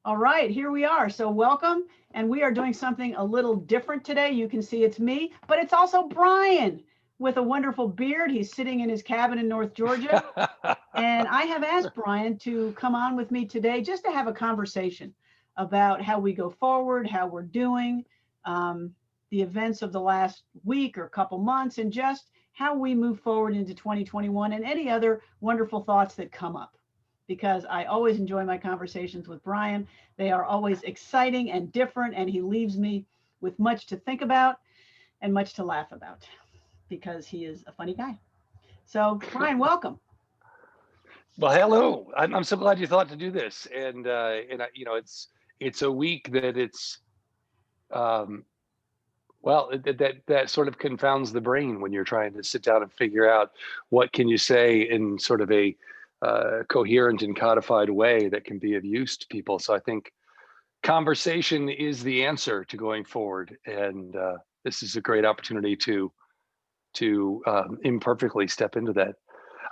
All right, here we are. So welcome. And we are doing something a little different today. You can see it's me, but it's also Brian with a wonderful beard. He's sitting in his cabin in North Georgia. And I have asked Brian to come on with me today just to have a conversation about how we go forward, how we're doing, the events of the last week or couple months, and just how we move forward into 2021 and any other wonderful thoughts that come up. Because I always enjoy my conversations with Brian. They are always exciting and different, and he leaves me with much to think about and much to laugh about because he is a funny guy. So, Brian, welcome. Well, hello. I'm so glad you thought to do this, and it's a week that it's that sort of confounds the brain when you're trying to sit down and figure out what can you say in sort of a coherent and codified way that can be of use to people. So I think conversation is the answer to going forward, and this is a great opportunity to imperfectly step into that.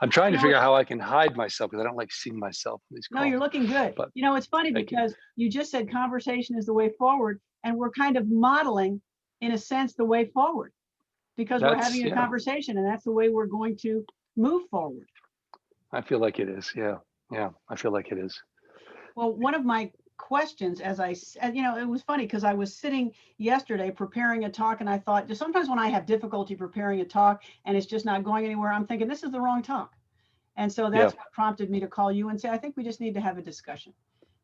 I'm trying to figure out how I can hide myself because I don't like seeing myself in these calls. No, you're looking good. But, it's funny because you just said conversation is the way forward, and we're kind of modeling, in a sense, the way forward because we're having a conversation, and that's the way we're going to move forward. I feel like it is. Yeah, I feel like it is. Well, one of my questions, it was funny because I was sitting yesterday preparing a talk, and I thought, just sometimes when I have difficulty preparing a talk and it's just not going anywhere, I'm thinking this is the wrong talk. And so that's what prompted me to call you and say, I think we just need to have a discussion,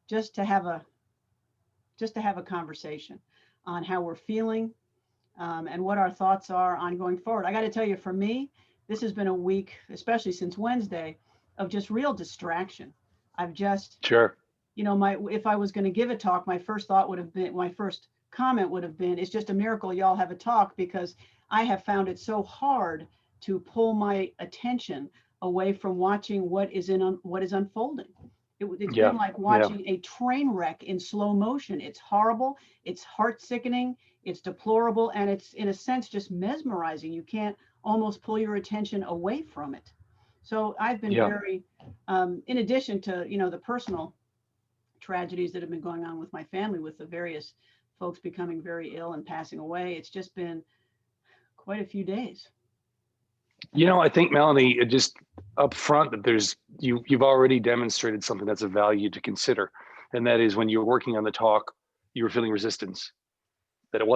just to have a conversation on how we're feeling and what our thoughts are on going forward. I got to tell you, for me, this has been a week, especially since Wednesday, of just real distraction. I've just, if I was going to give a talk, my first comment would have been, it's just a miracle y'all have a talk, because I have found it so hard to pull my attention away from watching what is unfolding. It's been like watching a train wreck in slow motion. It's horrible. It's heart sickening. It's deplorable. And it's, in a sense, just mesmerizing. You can't almost pull your attention away from it. So I've been very, in addition to, the personal tragedies that have been going on with my family, with the various folks becoming very ill and passing away, it's just been quite a few days. I think, Melanie, just up front, that you've already demonstrated something that's of value to consider. And that is, when you were working on the talk, you were feeling resistance, that it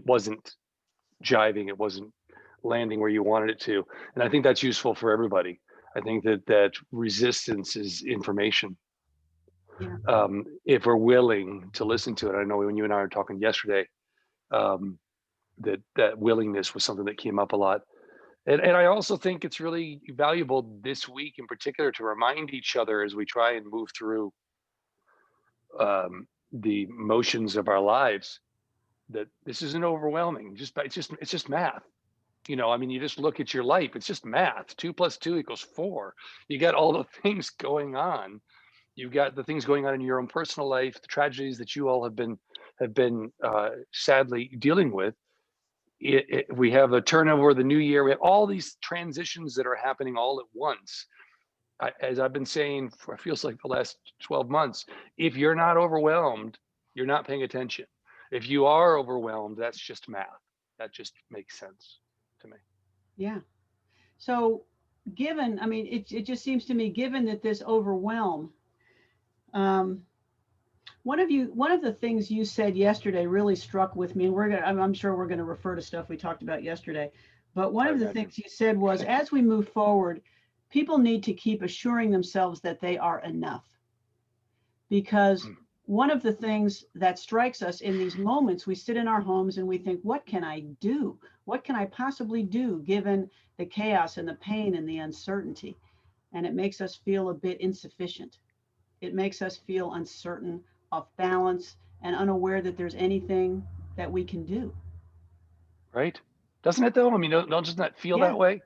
wasn't jiving, it wasn't landing where you wanted it to. And I think that's useful for everybody. I think that resistance is information. If we're willing to listen to it. I know when you and I were talking yesterday, that willingness was something that came up a lot. And I also think it's really valuable this week in particular to remind each other, as we try and move through the motions of our lives, that this isn't overwhelming. It's just math. You just look at your life. It's just math. 2 + 2 = 4. You got all the things going on. You've got the things going on in your own personal life, the tragedies that you all have been sadly dealing with. We have a turnover of the new year. We have all these transitions that are happening all at once. As I've been saying for, it feels like the last 12 months, if you're not overwhelmed, you're not paying attention. If you are overwhelmed, that's just math. That just makes sense to me. Yeah. So it just seems to me, given that this overwhelm, one of the things you said yesterday really struck with me, and I'm sure we're gonna refer to stuff we talked about yesterday, but one of the things you said was, as we move forward, people need to keep assuring themselves that they are enough. Because one of the things that strikes us in these moments, we sit in our homes and we think, what can I do? What can I possibly do given the chaos and the pain and the uncertainty? And it makes us feel a bit insufficient. It makes us feel uncertain, off balance, and unaware that there's anything that we can do. Right? Doesn't it though? Don't just not feel that way?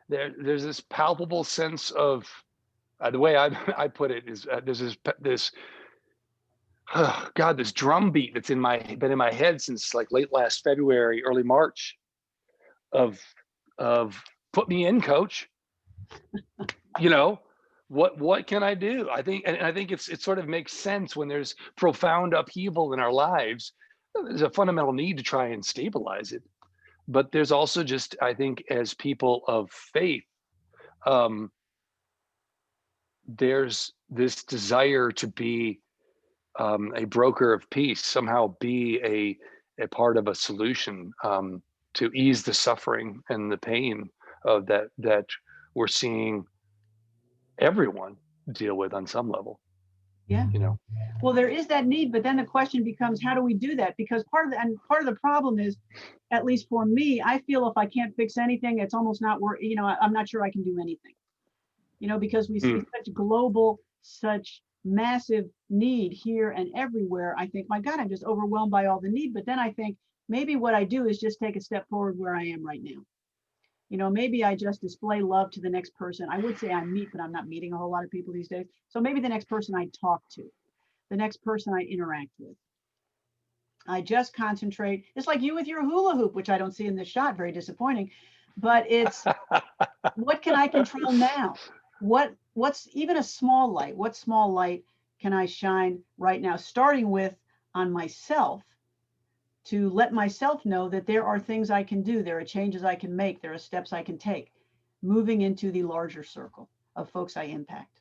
There's this palpable sense of, the way I put it is, there's this drumbeat that's been in my head since like late last February, early March, of put me in, coach. what can I do? I think, and I think it sort of makes sense when there's profound upheaval in our lives. There's a fundamental need to try and stabilize it. But there's also just, I think, as people of faith, um, there's this desire to be a broker of peace, somehow be a part of a solution, to ease the suffering and the pain of that we're seeing everyone deal with on some level, Yeah. you know. Well, there is that need, but then the question becomes, how do we do that? Because part of the problem is, at least for me, I feel if I can't fix anything, it's almost not worth, I'm not sure I can do anything, because we see Mm. such global, such massive need here and everywhere. I think, my God, I'm just overwhelmed by all the need. But then I think maybe what I do is just take a step forward where I am right now. Maybe I just display love to the next person. I would say I meet, but I'm not meeting a whole lot of people these days. So maybe the next person I talk to, the next person I interact with, I just concentrate. It's like you with your hula hoop, which I don't see in this shot, very disappointing, but it's, what can I control now? What's even a small light? What small light can I shine right now? Starting with on myself, to let myself know that there are things I can do, there are changes I can make, there are steps I can take, moving into the larger circle of folks I impact.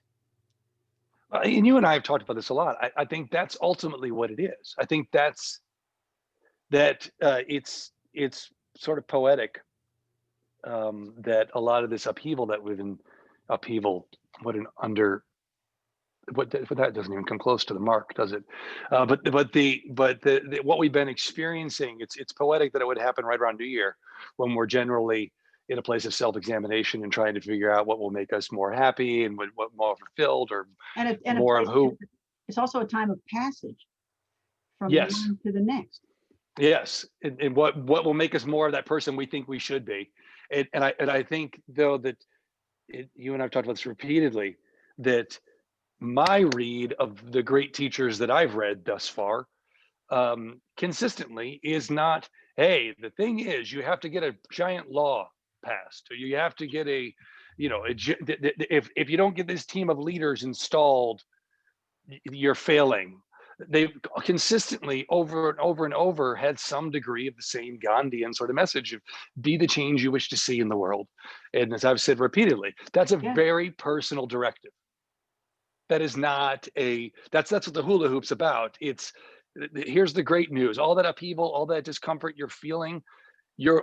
And you and I have talked about this a lot. I think that's ultimately what it is. I think it's sort of poetic, that a lot of this upheaval that we've been upheaval, what an under what that doesn't even come close to the mark, does it? But what we've been experiencing, it's poetic that it would happen right around New Year, when we're generally in a place of self-examination and trying to figure out what will make us more happy and what more fulfilled, or And a more of place, who. it's also a time of passage from Yes, one to the next. yes, and what will make us more of that person we think we should be. And I think, though, that you and I've talked about this repeatedly, that my read of the great teachers that I've read thus far, consistently, is not, hey, the thing is, you have to get a giant law passed, or you have to get if you don't get this team of leaders installed, you're failing. They've consistently, over and over and over, had some degree of the same Gandhian sort of message of, be the change you wish to see in the world. And as I've said repeatedly, that's a Yeah. very personal directive. That is not that's what the hula hoop's about. It's, here's the great news: all that upheaval, all that discomfort you're feeling, you're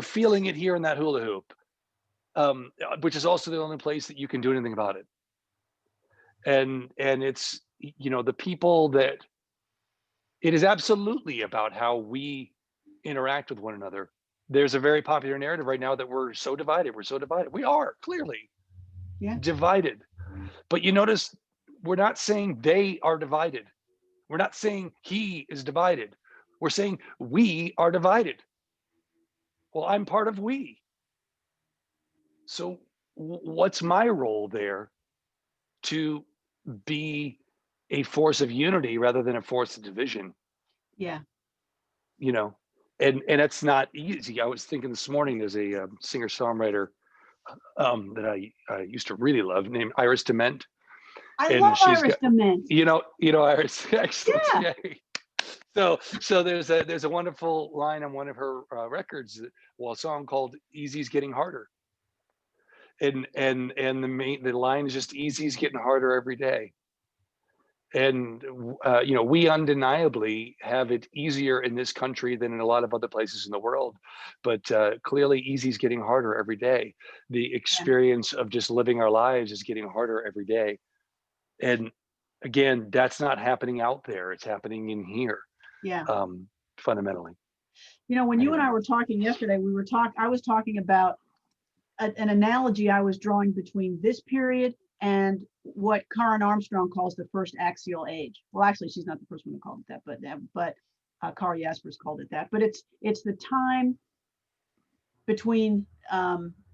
feeling it here in that hula hoop, which is also the only place that you can do anything about it. And it's, the people that, it is absolutely about how we interact with one another. There's a very popular narrative right now that we're so divided. We're so divided. We are clearly divided. But you notice, we're not saying they are divided. We're not saying he is divided. We're saying we are divided. Well, I'm part of we. So what's my role there, to be a force of unity rather than a force of division? Yeah. You know, and that's not easy. I was thinking this morning, there's a singer songwriter, that I used to really love, named Iris Dement, I and love she's Iris got, Dement. Iris, excellent. Yeah. Yay. So there's a wonderful line on one of her records, well, a song called "Easy's Getting Harder," and the line is just, "Easy's getting harder every day." And we undeniably have it easier in this country than in a lot of other places in the world, but clearly easy's getting harder every day. The experience of just living our lives is getting harder every day. And again, that's not happening out there, it's happening in here. Yeah. Fundamentally. When you and I were talking yesterday, I was talking about an analogy I was drawing between this period and what Karen Armstrong calls the first axial age. Well, actually, she's not the first one to call it that, but Carl Jaspers called it that. But it's the time between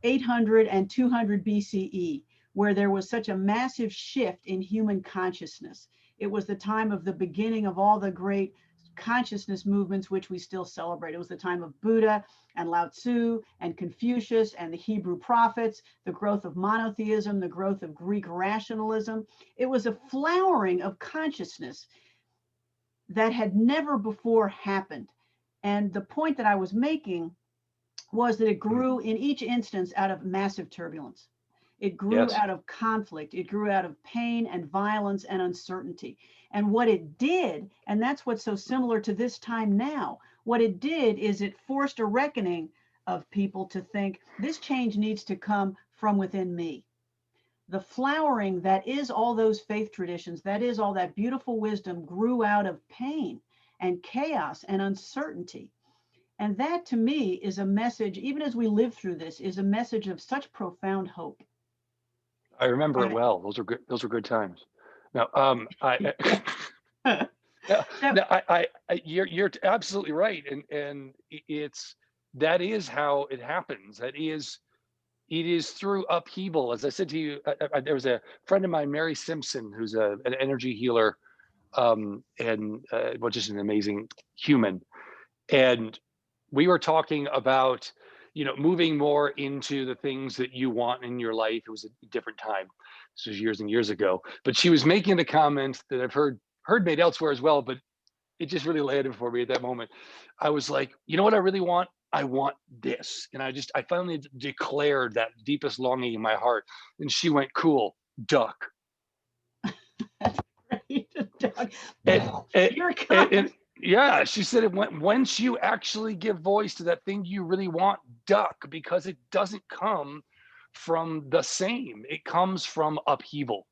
800 and 200 BCE, where there was such a massive shift in human consciousness. It was the time of the beginning of all the great consciousness movements, which we still celebrate. It was the time of Buddha and Lao Tzu and Confucius and the Hebrew prophets, the growth of monotheism, the growth of Greek rationalism. It was a flowering of consciousness that had never before happened. And the point that I was making was that it grew in each instance out of massive turbulence. It grew Yes. out of conflict. It grew out of pain and violence and uncertainty. And what it did, and that's what's so similar to this time now, what it did is it forced a reckoning of people to think this change needs to come from within me. The flowering that is all those faith traditions, that is all that beautiful wisdom, grew out of pain and chaos and uncertainty. And that to me is a message, even as we live through this, is a message of such profound hope. I remember it And well. Those were good times. Now, so, no, you're absolutely right, and that is how it happens. It is through upheaval. As I said to you, there was a friend of mine, Mary Simpson, who's an energy healer, and well, just an amazing human. And we were talking about, moving more into the things that you want in your life. It was a different time. This was years and years ago. But she was making the comment that I've heard made elsewhere as well, but it just really landed for me at that moment. I was like, you know what I really want? I want this. And I finally declared that deepest longing in my heart. And she went, cool, duck. And, here it comes. yeah, she said, once you actually give voice to that thing you really want, duck, because it doesn't come from the same. It comes from upheaval.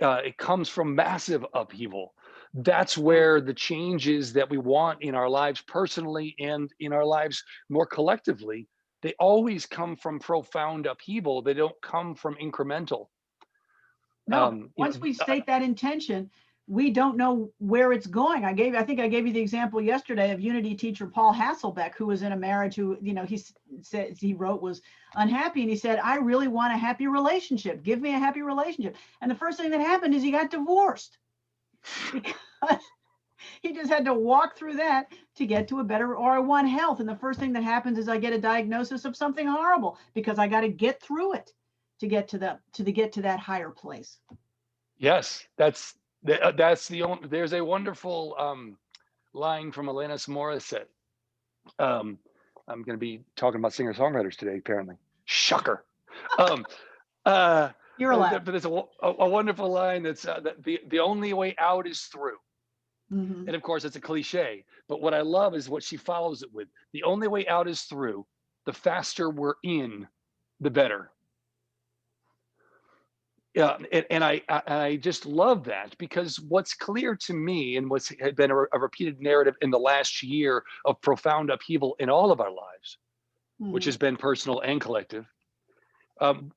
It comes from massive upheaval. That's where the changes that we want in our lives personally and in our lives more collectively, they always come from profound upheaval. They don't come from incremental. No, once we state that intention, we don't know where it's going. I think I gave you the example yesterday of Unity teacher Paul Hasselbeck, who was in a marriage who, he said he wrote was unhappy. And he said, I really want a happy relationship. Give me a happy relationship. And the first thing that happened is he got divorced because he just had to walk through that to get to a better, or I want health. And the first thing that happens is I get a diagnosis of something horrible because I got to get through it to get to that higher place. Yes, that's the only. There's a wonderful line from Alanis Morissette. I'm going to be talking about singer-songwriters today, apparently. Shocker. You're allowed. But there's a wonderful line that's that the only way out is through. Mm-hmm. And of course, it's a cliche. But what I love is what she follows it with. The only way out is through. The faster we're in, the better. Yeah, and I just love that, because what's clear to me, and what's had been a repeated narrative in the last year of profound upheaval in all of our lives, which has been personal and collective,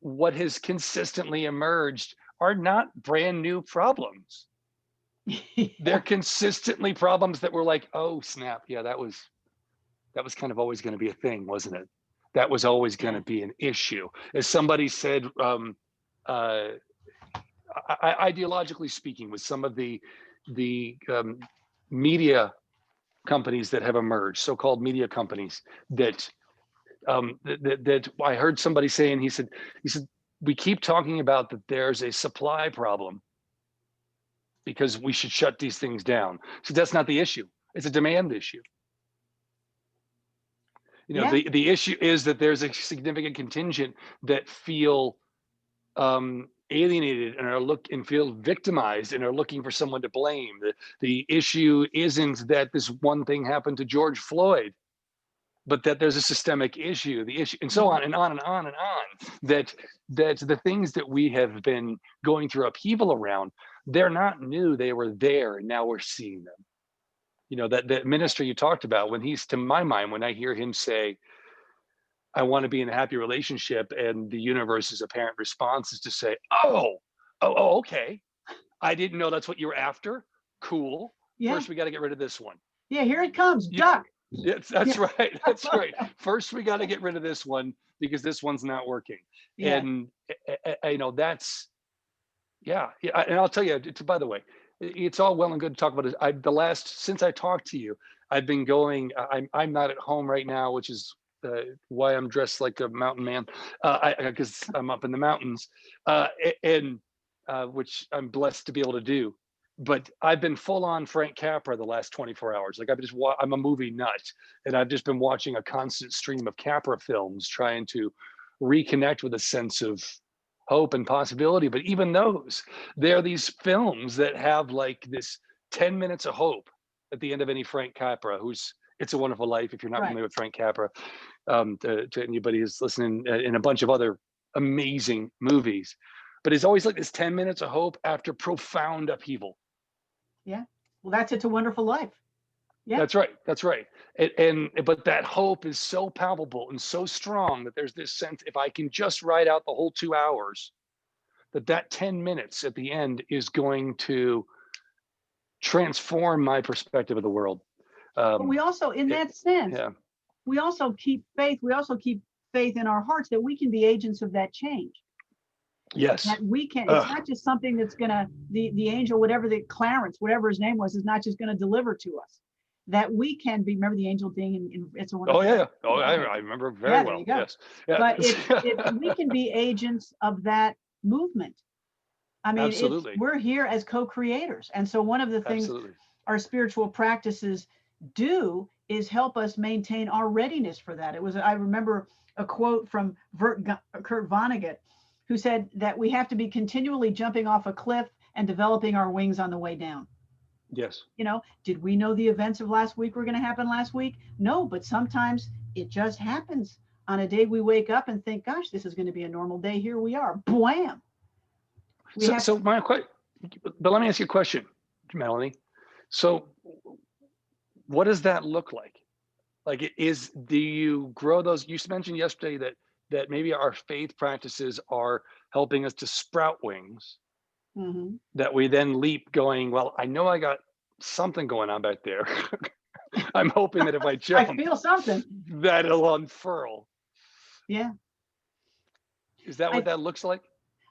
what has consistently emerged are not brand new problems. They're consistently problems that were like, oh snap, yeah, that was kind of always going to be a thing, wasn't it? That was always going to be an issue. As somebody said, ideologically speaking, with some of the media companies that have emerged, so-called media companies, that I heard somebody saying, he said, we keep talking about that there's a supply problem because we should shut these things down. So that's not the issue. It's a demand issue. The issue is that there's a significant contingent that feel alienated and feel victimized and are looking for someone to blame. The issue isn't that this one thing happened to George Floyd, but that there's a systemic issue, the issue, and so on and on and on and on, that the things that we have been going through upheaval around, they're not new, they were there, and now we're seeing them. That minister you talked about, to my mind, when I hear him say, I want to be in a happy relationship, and the universe's apparent response is to say, oh, okay. I didn't know that's what you were after. Cool. Yeah. First, we got to get rid of this one. Yeah, here it comes, duck. Yes, that's right. That's right. First, we got to get rid of this one because this one's not working. Yeah. And that's, yeah. And I'll tell you, by the way, it's all well and good to talk about it. Since I talked to you, I've been going. I'm not at home right now, which is why I'm dressed like a mountain man, because I'm up in the mountains, and which I'm blessed to be able to do. But I've been full on Frank Capra the last 24 hours. Like I'm a movie nut, and I've just been watching a constant stream of Capra films, trying to reconnect with a sense of hope and possibility. But even those, there are these films that have like this 10 minutes of hope at the end of any Frank Capra, who's It's a Wonderful Life, if you're not Right. familiar with Frank Capra, to anybody who's listening, in a bunch of other amazing movies. But it's always like this 10 minutes of hope after profound upheaval. Yeah. Well, that's It's a Wonderful Life. Yeah. That's right. That's right. But that hope is so palpable and so strong that there's this sense, if I can just ride out the whole 2 hours, that 10 minutes at the end is going to transform my perspective of the world. But we also, in that sense, Yeah. we also keep faith. We also keep faith in our hearts that we can be agents of that change. Yes. That we can. It's not just something that's gonna the angel, Clarence, whatever his name was, is not just gonna deliver to us. That we can be. Remember the angel thing in It's a Wonderful Oh yeah. Life? Oh, I remember very Yeah, well. there you go. Yes. Yeah. But we can be agents of that movement. I mean, Absolutely. we're here as co-creators, and so one of the things Absolutely. our spiritual practices do is help us maintain our readiness for that. I remember a quote from Kurt Vonnegut, who said that we have to be continually jumping off a cliff and developing our wings on the way down. Yes. Did we know the events of last week were going to happen last week? No, but sometimes it just happens. On a day we wake up and think, gosh, this is going to be a normal day. Here we are. Blam. But let me ask you a question, Melanie. So what does that look like? Like, do you grow those? You mentioned yesterday that maybe our faith practices are helping us to sprout wings, Mm-hmm. that we then leap going, well, I know I got something going on back there. I'm hoping that if I jump, I feel something, that it'll unfurl. Yeah. Is that what that looks like?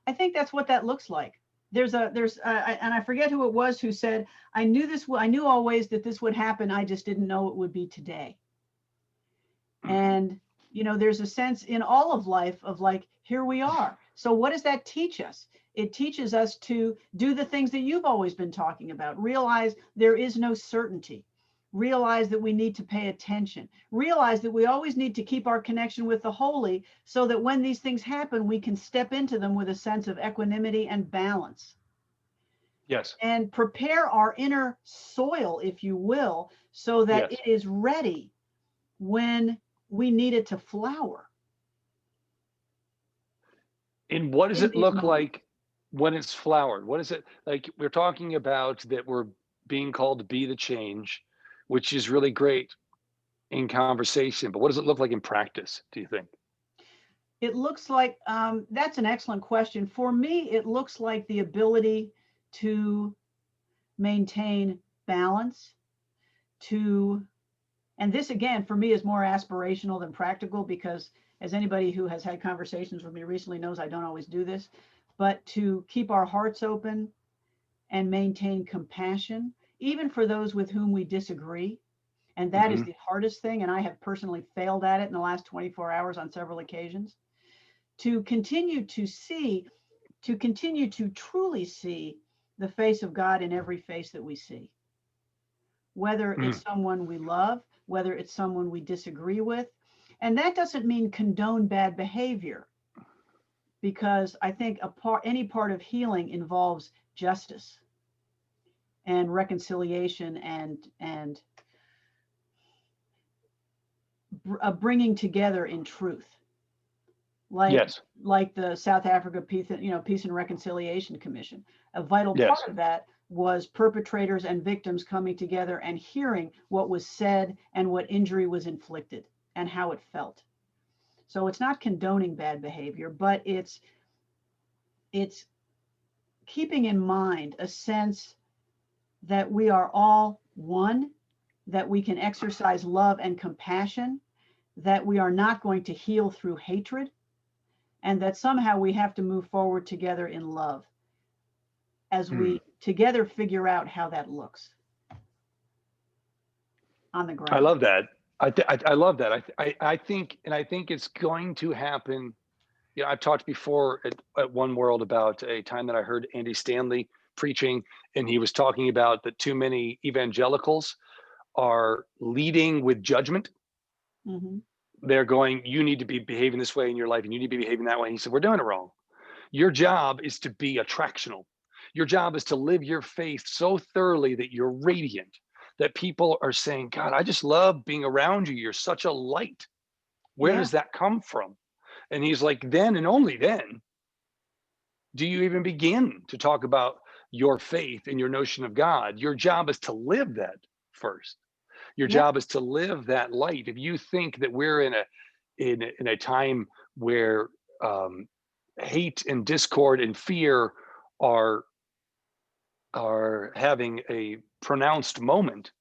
I think that's what that looks like. And I forget who it was who said, I knew always that this would happen. I just didn't know it would be today. And, there's a sense in all of life of like, here we are. So what does that teach us? It teaches us to do the things that you've always been talking about. Realize there is no certainty. Realize that we need to pay attention. Realize that we always need to keep our connection with the holy so that when these things happen, we can step into them with a sense of equanimity and balance. Yes. And prepare our inner soil, if you will, so that it is ready when we need it to flower. And what does it look like when it's flowered? What is it like? We're talking about that we're being called to be the change, which is really great in conversation, but what does it look like in practice, do you think? It looks like, that's an excellent question. For me, it looks like the ability to maintain balance, and this again, for me, is more aspirational than practical, because as anybody who has had conversations with me recently knows, I don't always do this, but to keep our hearts open and maintain compassion, even for those with whom we disagree. And that is the hardest thing. And I have personally failed at it in the last 24 hours on several occasions. To continue to truly see the face of God in every face that we see. Whether it's someone we love, whether it's someone we disagree with. And that doesn't mean condone bad behavior, because I think any part of healing involves justice and reconciliation and bringing together in truth, like the South Africa Peace and Reconciliation Commission. A vital part of that was perpetrators and victims coming together and hearing what was said and what injury was inflicted and how it felt. So it's not condoning bad behavior, but it's keeping in mind a sense that we are all one, that we can exercise love and compassion, that we are not going to heal through hatred, and that somehow we have to move forward together in love. as we together figure out how that looks on the ground. I love that. I love that. I think it's going to happen. You know, I've talked before at One World about a time that I heard Andy Stanley preaching, and he was talking about that too many evangelicals are leading with judgment. Mm-hmm. They're going, you need to be behaving this way in your life, and you need to be behaving that way. And he said, we're doing it wrong. Your job is to be attractional. Your job is to live your faith so thoroughly that you're radiant, that people are saying, God, I just love being around you. You're such a light. Where does that come from? And he's like, then and only then do you even begin to talk about your faith and your notion of God. Your job is to live that first. Your job is to live that light. If you think that we're in a time where hate and discord and fear are having a pronounced moment,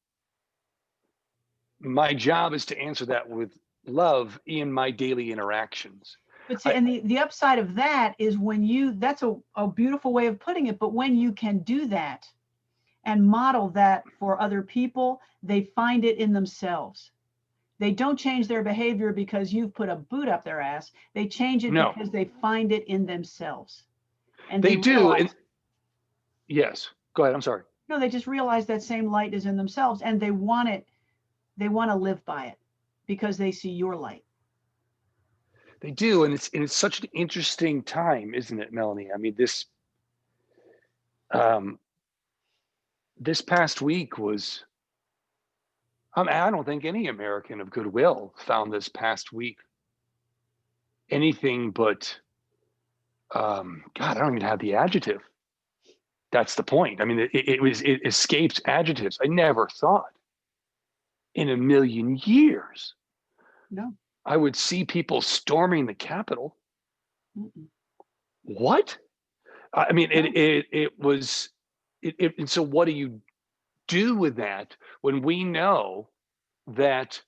my job is to answer that with love in my daily interactions. But see, and the upside of that is when you, that's a beautiful way of putting it, but when you can do that and model that for other people, they find it in themselves. They don't change their behavior because you've put a boot up their ass. They change it because they find it in themselves. And they do. Realize, and yes, go ahead. I'm sorry. No, they just realize that same light is in themselves, and they want it. They want to live by it because they see your light. They do, and it's such an interesting time, isn't it, Melanie? I mean, this past week was, I don't think any American of goodwill found this past week anything but, God, I don't even have the adjective. That's the point. I mean, it escapes adjectives. I never thought in a million years I would see people storming the Capitol. What? I mean, it was, and so what do you do with that when we know that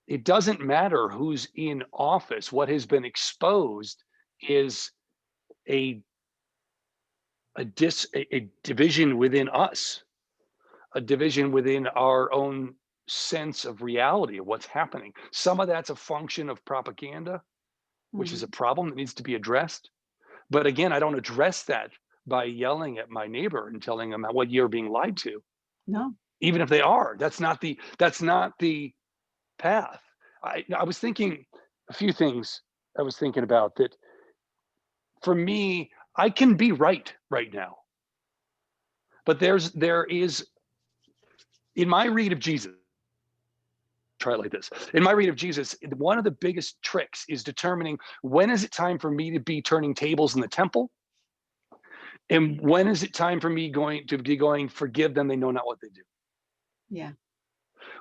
it doesn't matter who's in office? What has been exposed is a division within us, a division within our own sense of reality of what's happening. Some of that's a function of propaganda, which is a problem that needs to be addressed. But again, I don't address that by yelling at my neighbor and telling them what you're being lied to. No. Even if they are, that's not the path. I was thinking a few things I was thinking about that. For me, I can be right now. But there is, in my read of Jesus, try it like this. In my read of Jesus, one of the biggest tricks is determining when is it time for me to be turning tables in the temple, and when is it time for me going, forgive them, they know not what they do. Yeah.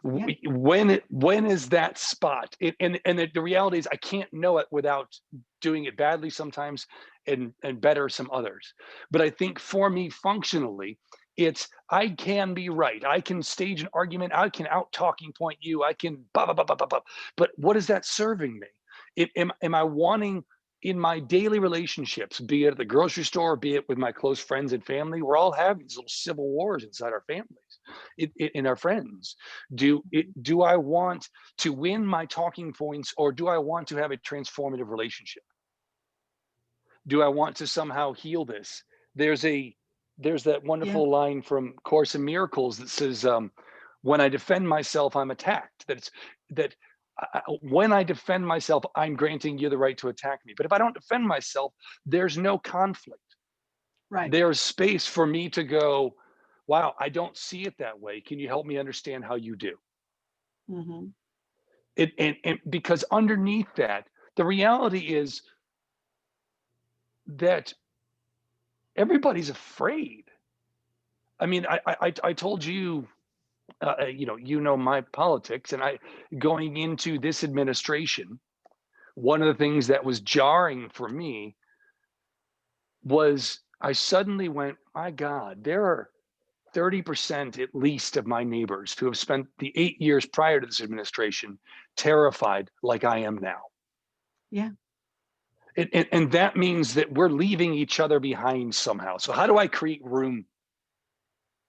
When is that spot? And the reality is I can't know it without doing it badly sometimes and better some others. But I think for me functionally, it's I can be right. I can stage an argument. I can out talking point you. I can blah, blah, blah, blah, blah, blah. But what is that serving me? Am I wanting in my daily relationships, be it at the grocery store, be it with my close friends and family, we're all having these little civil wars inside our families, in our friends. Do I want to win my talking points, or do I want to have a transformative relationship? Do I want to somehow heal this? There's that wonderful line from Course in Miracles that says, when I defend myself, I'm attacked. When I defend myself, I'm granting you the right to attack me. But if I don't defend myself, there's no conflict. Right. There's space for me to go, wow, I don't see it that way. Can you help me understand how you do? And because underneath that, the reality is that everybody's afraid. I mean, I told you, my politics, and going into this administration, one of the things that was jarring for me was I suddenly went, my God, there are 30% at least of my neighbors who have spent the 8 years prior to this administration terrified like I am now. Yeah. And that means that we're leaving each other behind somehow. So how do I create room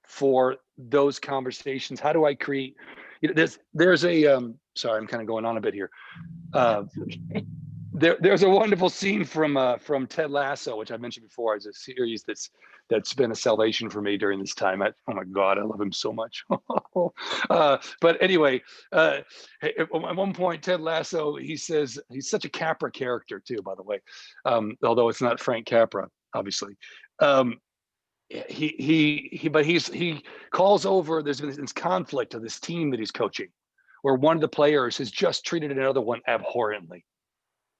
for those conversations? How do I create, there's a, sorry, I'm kind of going on a bit here. Okay. There's a wonderful scene from Ted Lasso, which I mentioned before, as a series that's been a salvation for me during this time. Oh my God, I love him so much. But anyway, at one point, Ted Lasso, he says, he's such a Capra character too, by the way, although it's not Frank Capra, obviously. He calls over, there's been this conflict of this team that he's coaching, where one of the players has just treated another one abhorrently.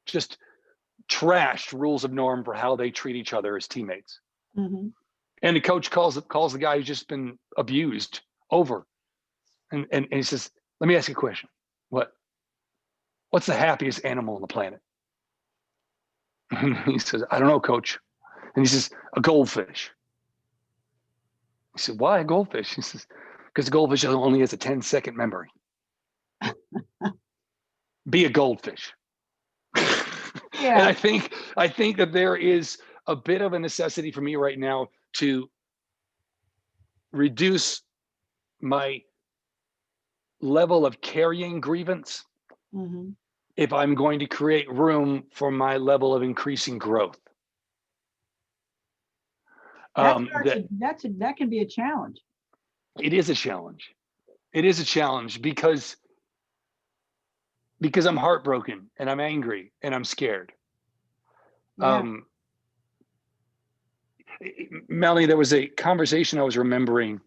Just trashed rules of norm for how they treat each other as teammates. Mm-hmm. And the coach calls the guy who's just been abused over. And he says, let me ask you a question. What's the happiest animal on the planet? And he says, I don't know, coach. And he says, a goldfish. He said, why a goldfish? He says, because the goldfish only has a 10-second memory. Be a goldfish. Yeah. And I think that there is a bit of a necessity for me right now to reduce my level of carrying grievance Mm-hmm. if I'm going to create room for my level of increasing growth. That can be a challenge. It is a challenge. It is a challenge because I'm heartbroken and I'm angry and I'm scared. Yeah. Melanie, there was a conversation I was remembering.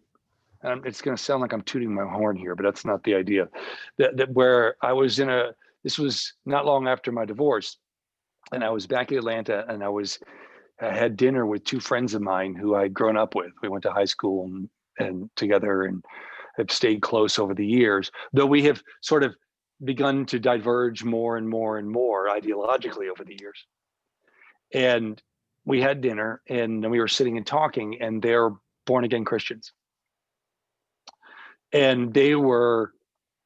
It's going to sound like I'm tooting my horn here, but that's not the idea. That where I was this was not long after my divorce, and I was back in Atlanta, and I had dinner with two friends of mine who I'd grown up with. We went to high school and together and have stayed close over the years, though we have sort of begun to diverge more and more and more ideologically over the years. And we had dinner and we were sitting and talking, and they're born again Christians. And they were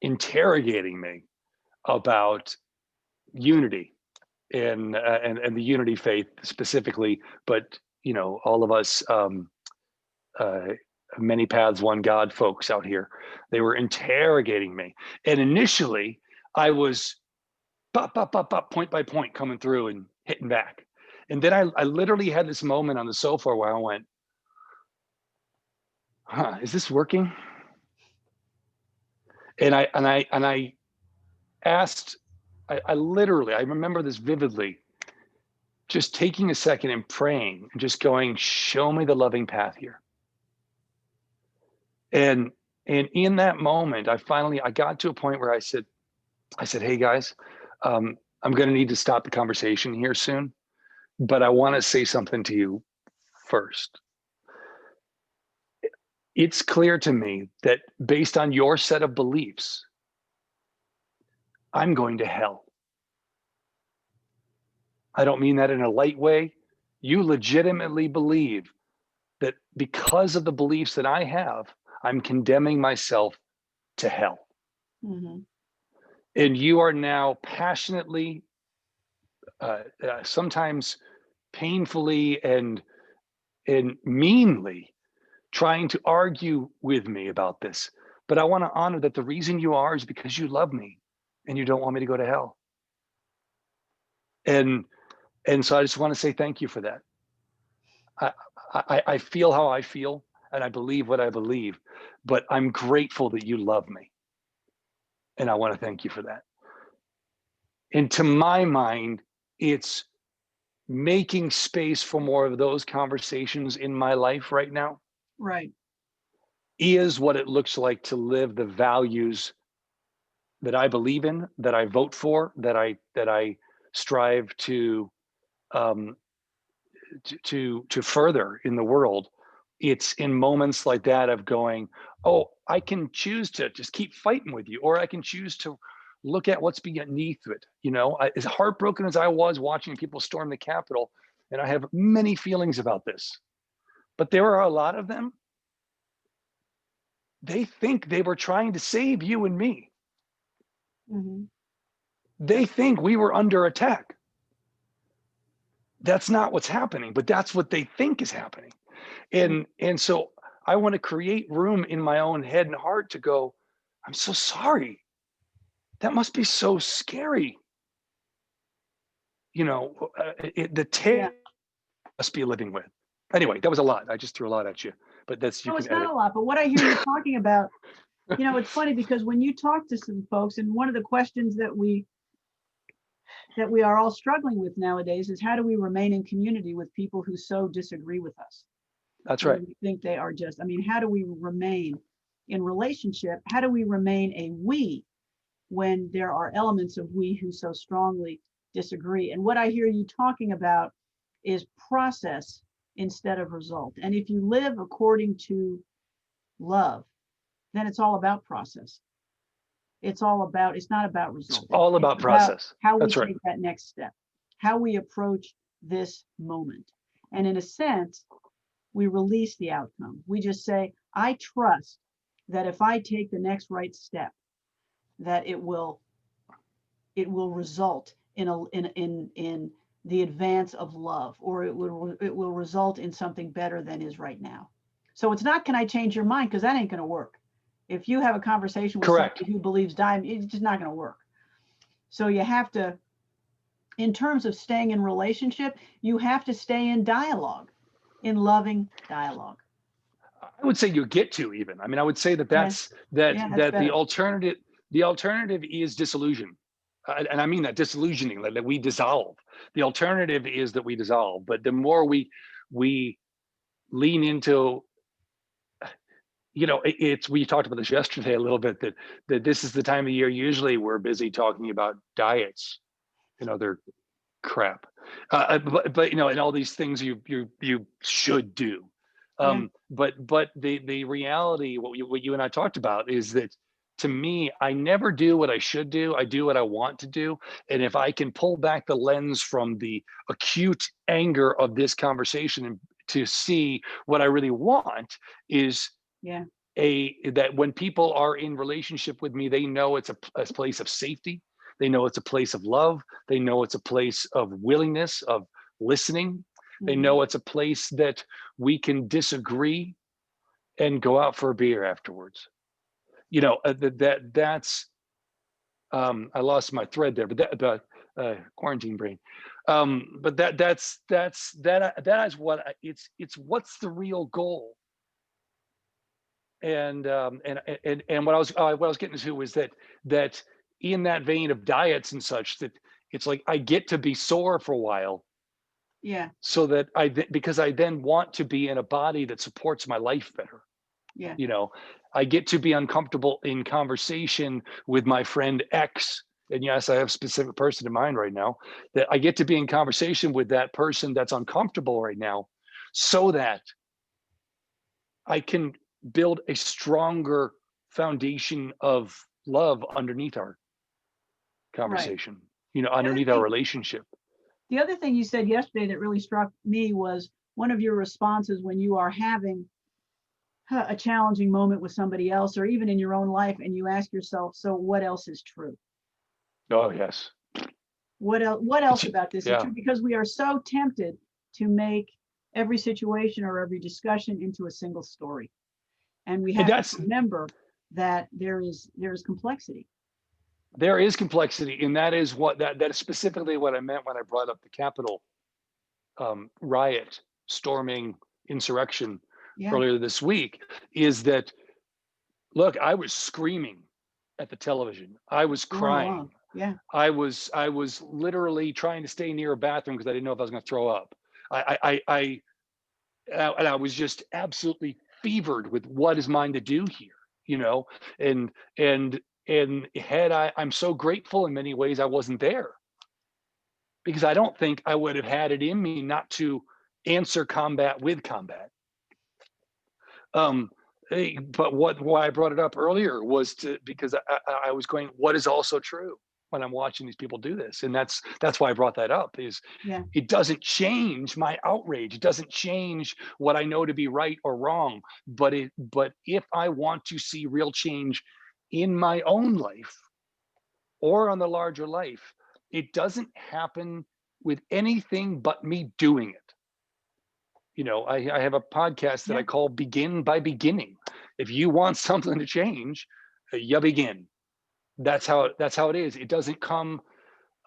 interrogating me about unity and the unity faith specifically, but all of us many paths, one God folks out here, they were interrogating me. And initially I was point by point coming through and hitting back. And then I literally had this moment on the sofa where I went, is this working? And I asked, I literally, I remember this vividly, just taking a second and praying and just going, show me the loving path here. And in that moment, I got to a point where I said, hey guys, I'm going to need to stop the conversation here soon, but I want to say something to you first. It's clear to me that based on your set of beliefs, I'm going to hell. I don't mean that in a light way. You legitimately believe that because of the beliefs that I have, I'm condemning myself to hell. Mm-hmm. And you are now passionately, sometimes painfully and meanly trying to argue with me about this. But I want to honor that the reason you are is because you love me and you don't want me to go to hell. And so I just want to say thank you for that. I feel how I feel and I believe what I believe, but I'm grateful that you love me. And I want to thank you for that. And to my mind, it's making space for more of those conversations in my life right now. Right. Is what it looks like to live the values that I believe in, that I vote for, that I strive to further in the world. It's in moments like that of going, oh, I can choose to just keep fighting with you, or I can choose to look at what's beneath it. As heartbroken as I was watching people storm the Capitol, and I have many feelings about this, but there are a lot of them. They think they were trying to save you and me. Mm-hmm. They think we were under attack. That's not what's happening, but that's what they think is happening. And so I want to create room in my own head and heart to go, I'm so sorry. That must be so scary. The tail must be living with. Anyway, that was a lot. I just threw a lot at you, but you No, can it's not edit. a lot, but what I hear you talking about, it's funny because when you talk to some folks, and one of the questions that we are all struggling with nowadays is, how do we remain in community with people who so disagree with us? That's right. We think they are just, how do we remain in relationship? How do we remain a we when there are elements of we who so strongly disagree? And what I hear you talking about is process instead of result. And if you live according to love, then it's all about process. It's not about result. It's all about process. How we That's right. take that next step, how we approach this moment. And in a sense, we release the outcome. We just say, I trust that if I take the next right step, that it will result in the advance of love, or it will result in something better than is right now. So it's not, can I change your mind? Because that ain't going to work. If you have a conversation with Correct. somebody who believes dying, it's just not going to work. So you have to, in terms of staying in relationship, you have to stay in dialogue, in loving dialogue. I would say you get to even. I would say that the alternative is disillusion. And I mean that disillusioning, that we dissolve. The alternative is that we dissolve. But the more we lean into, we talked about this yesterday a little bit, that this is the time of year usually we're busy talking about diets, they're crap, but and all these things you should do. But the reality, what you and I talked about, is that, to me, I never do what I should do. I do what I want to do. And if I can pull back the lens from the acute anger of this conversation and to see what I really want is that when people are in relationship with me, they know it's a place of safety. They know it's a place of love. They know it's a place of willingness, of listening. They know it's a place that we can disagree and go out for a beer afterwards. That's I lost my thread there, but about quarantine brain. But that is what it's what's the real goal. And what I was getting to was that in that vein of diets and such, that it's like I get to be sore for a while. Yeah. So that because I then want to be in a body that supports my life better. Yeah. I get to be uncomfortable in conversation with my friend X. And yes, I have a specific person in mind right now, that I get to be in conversation with that person that's uncomfortable right now, so that I can build a stronger foundation of love underneath our conversation, underneath our relationship. The other thing you said yesterday that really struck me was one of your responses when you are having a challenging moment with somebody else, or even in your own life, and you ask yourself, so what else is true? Oh, yes. What else about this is true? Because we are so tempted to make every situation or every discussion into a single story. And we have to remember that there is complexity. There is complexity, and that is that is specifically what I meant when I brought up the Capitol riot, storming, insurrection earlier this week. Is that, look, I was screaming at the television. I was crying. I was literally trying to stay near a bathroom because I didn't know if I was going to throw up. And I was just absolutely fevered with what is mine to do here, and I'm so grateful in many ways I wasn't there, because I don't think I would have had it in me not to answer combat with combat. But why I brought it up earlier was because I was going, what is also true when I'm watching these people do this? And that's why I brought that up, is it doesn't change my outrage. It doesn't change what I know to be right or wrong. But if I want to see real change in my own life or on the larger life, it doesn't happen with anything but me doing it. You know, I have a podcast that I call Begin by Beginning. If you want something to change, you begin. That's how it is. It doesn't come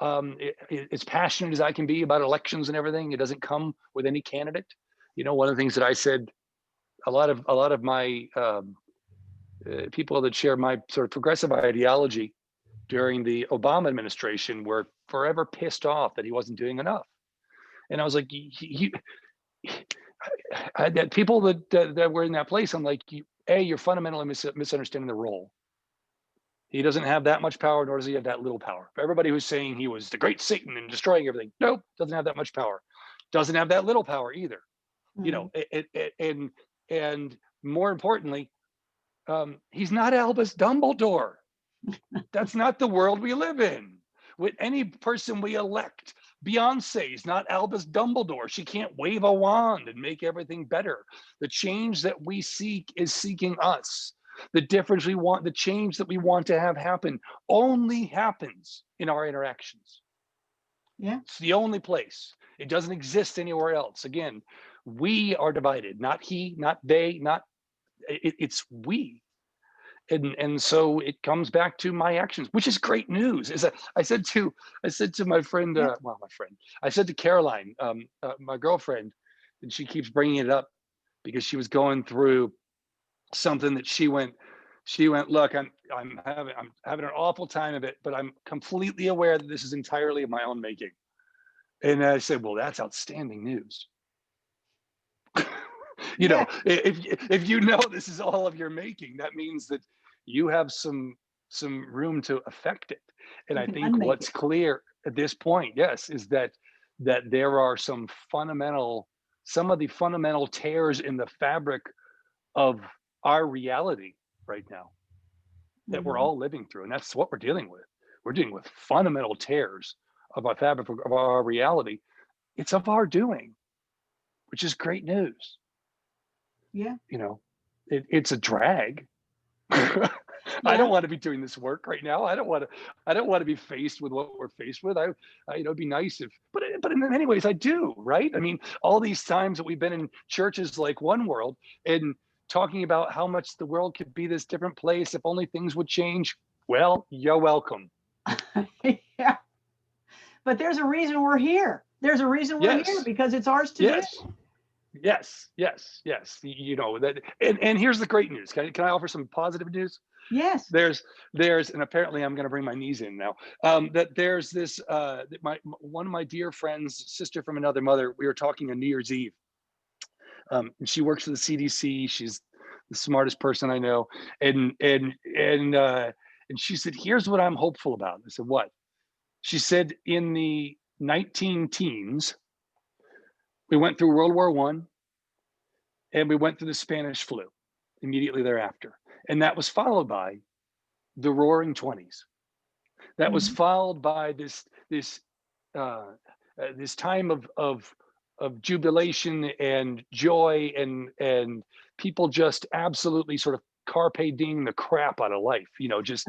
as passionate as I can be about elections and everything. It doesn't come with any candidate. You know, one of the things that I said, a lot of my people that share my sort of progressive ideology during the Obama administration were forever pissed off that he wasn't doing enough. And I was like, that people that were in that place, I'm like, you're fundamentally misunderstanding the role. He doesn't have that much power, nor does he have that little power. For everybody who's saying he was the great Satan and destroying everything, nope, doesn't have that much power. Doesn't have that little power either. You know, and more importantly, he's not Albus Dumbledore. That's not the world we live in. With any person we elect, Beyonce is not Albus Dumbledore. She can't wave a wand and make everything better. The change that we seek is seeking us. The difference we want, the change that we want to have happen only happens in our interactions. Yeah. It's the only place. It doesn't exist anywhere else. Again, we are divided, not he, not they, not it's we. And so it comes back to my actions, which is great news. I said to my friend, I said to Caroline, my girlfriend, and she keeps bringing it up because she was going through something that she went, look, I'm having an awful time of it, but I'm completely aware that this is entirely of my own making. And I said, well, that's outstanding news. You know, if you know this is all of your making, that means that you have some room to affect it. And I think what's clear at this point, yes, is that there are some of the fundamental tears in the fabric of our reality right now that we're all living through. And that's what we're dealing with. We're dealing with fundamental tears of our fabric of our reality. It's of our doing, which is great news. Yeah. You know, it's a drag. I don't want to be doing this work right now. I don't want to be faced with what we're faced with. It'd be nice if, but in many ways I do, right? I mean, all these times that we've been in churches like One World and talking about how much the world could be this different place if only things would change. Well, you're welcome. Yeah. But there's a reason we're here. There's a reason we're here because it's ours to do. Yes. You know that, and here's the great news. Can I offer some positive news? Yes. There's, and apparently I'm going to bring my knees in now. That there's this, one of my dear friends, sister from another mother. We were talking on New Year's Eve. And she works for the CDC. She's the smartest person I know, and she said, "Here's what I'm hopeful about." I said, "What?" She said, "In the 19 teens, we went through World War I, and we went through the Spanish flu immediately thereafter. And that was followed by the Roaring 20s. That was followed by this time of jubilation and joy and people just absolutely sort of carpe diem the crap out of life, you know, just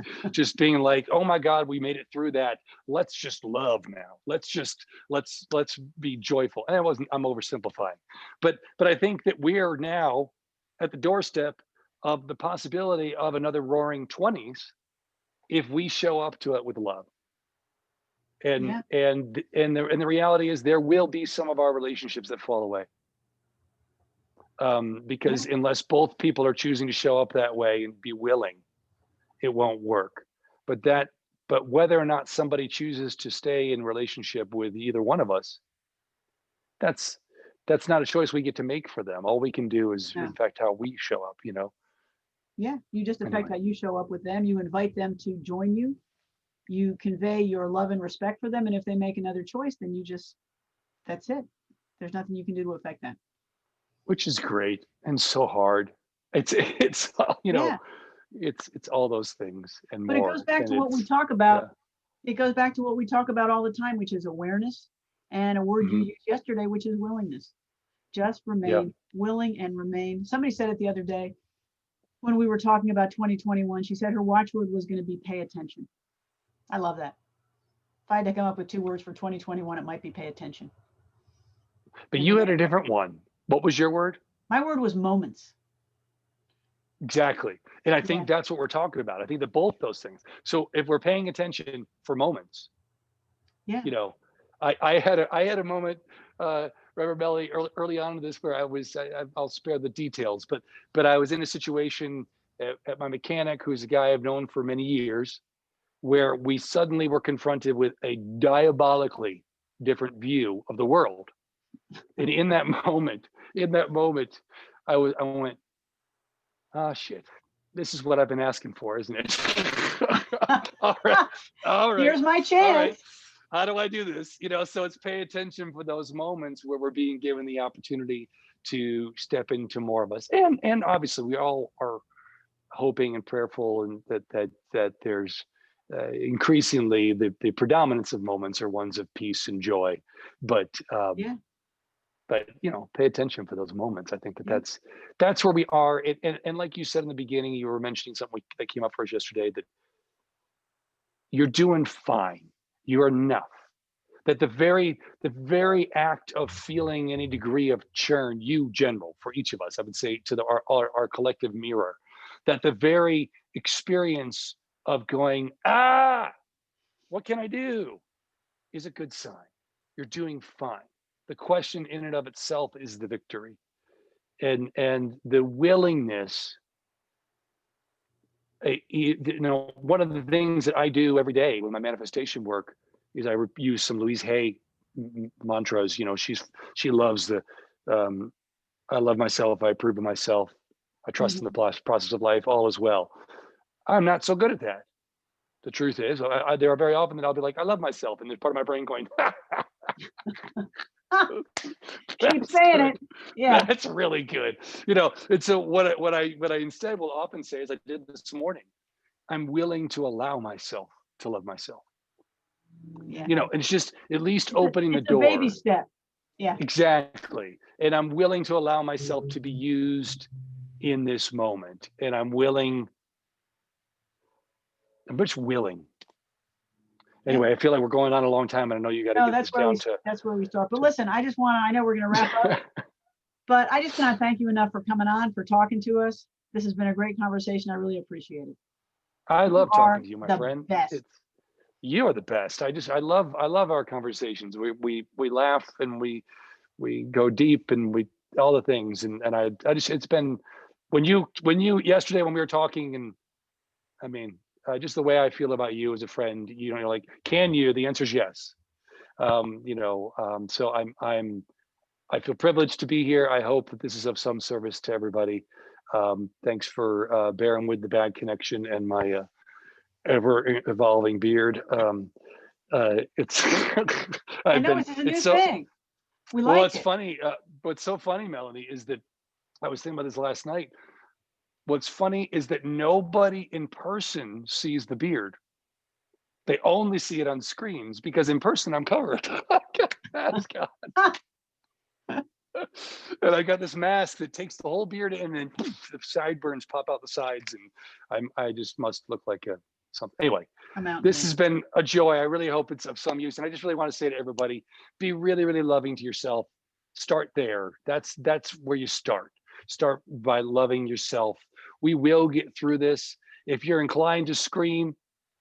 being like, oh my God, we made it through that. Let's just love now. Let's be joyful. And I'm oversimplifying, but I think that we are now at the doorstep of the possibility of another Roaring 20s if we show up to it with love. And the reality is there will be some of our relationships that fall away. Because unless both people are choosing to show up that way and be willing, it won't work. But whether or not somebody chooses to stay in relationship with either one of us, that's not a choice we get to make for them. All we can do is affect how we show up, you know? Yeah, you just affect how you show up with them. You invite them to join you. You convey your love and respect for them. And if they make another choice, then that's it. There's nothing you can do to affect that. Which is great and so hard. It's you know, it's all those things and more. But it goes back to what we talk about. It goes back to what we talk about all the time, which is awareness, and a word you used yesterday, which is willingness. Just remain willing and remain. Somebody said it the other day when we were talking about 2021. She said her watchword was going to be pay attention. I love that. if I had to come up with 2 words for 2021, it might be pay attention. But you had a different one. What was your word? My word was moments. Exactly. And I think that's what we're talking about. I think that both those things. So if we're paying attention for moments, you know, I had a moment, Reverend Melanie, early on in this where I'll spare the details, but I was in a situation at my mechanic, who's a guy I've known for many years, where we suddenly were confronted with a diabolically different view of the world. And in that moment, I went, oh shit, this is what I've been asking for, isn't it? All right. Here's my chance. All right. How do I do this? You know, so it's pay attention for those moments where we're being given the opportunity to step into more of us. And obviously we all are hoping and prayerful, and that there's increasingly the predominance of moments are ones of peace and joy. But you know, pay attention for those moments. I think that's where we are. And like you said in the beginning, you were mentioning something that came up for us yesterday, that you're doing fine. You're enough. That the very act of feeling any degree of churn, you general, for each of us, I would say to our collective mirror, that the very experience of going, what can I do, is a good sign. You're doing fine. The question in and of itself is the victory. And the willingness, you know, one of the things that I do every day with my manifestation work is I use some Louise Hay mantras. You know, she loves the, I love myself, I approve of myself, I trust in the process of life, all is well. I'm not so good at that. The truth is, there are very often that I'll be like, I love myself, and there's part of my brain going, keep saying it. Yeah, that's really good. You know, and so what I instead will often say, as I did this morning, I'm willing to allow myself to love myself. Yeah. You know, and it's just at least opening the door. It's a baby step. Yeah. Exactly. And I'm willing to allow myself to be used in this moment. And I'm just willing. Anyway, I feel like we're going on a long time, and I know you got to get this down to. That's where we start. But listen, I know we're going to wrap up, but I just cannot thank you enough for coming on, for talking to us. This has been a great conversation. I really appreciate it. I love talking to you, my friend. Best. You are the best. I love our conversations. We laugh, and we go deep, and we all the things. And I just, it's been, when you yesterday when we were talking, and I mean, just the way I feel about you as a friend, you know, you're like, can you? The answer is yes. You know, so I feel privileged to be here. I hope that this is of some service to everybody. Thanks for bearing with the bad connection and my ever evolving beard. It's I know it's a new thing. We like it. Well, it's funny. What's so funny, Melanie, is that I was thinking about this last night. What's funny is that nobody in person sees the beard. They only see it on screens, because in person I'm covered. I got a mask on. And I got this mask that takes the whole beard, and then the sideburns pop out the sides, and I just must look like something. Anyway, this has been a joy. I really hope it's of some use. And I just really want to say to everybody, be really, really loving to yourself. Start there. That's where you start. Start by loving yourself. We will get through this. If you're inclined to scream,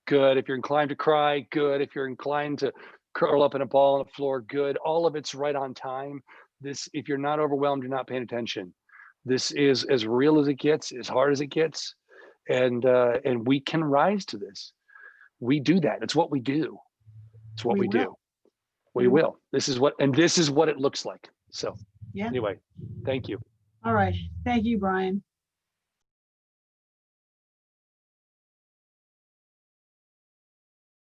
good. If you're inclined to cry, good. If you're inclined to curl up in a ball on the floor, good. All of it's right on time. If you're not overwhelmed, you're not paying attention. This is as real as it gets, as hard as it gets. And we can rise to this. We do that. It's what we do. It's what we do. We will. This is what it looks like. So anyway, thank you. All right. Thank you, Brian.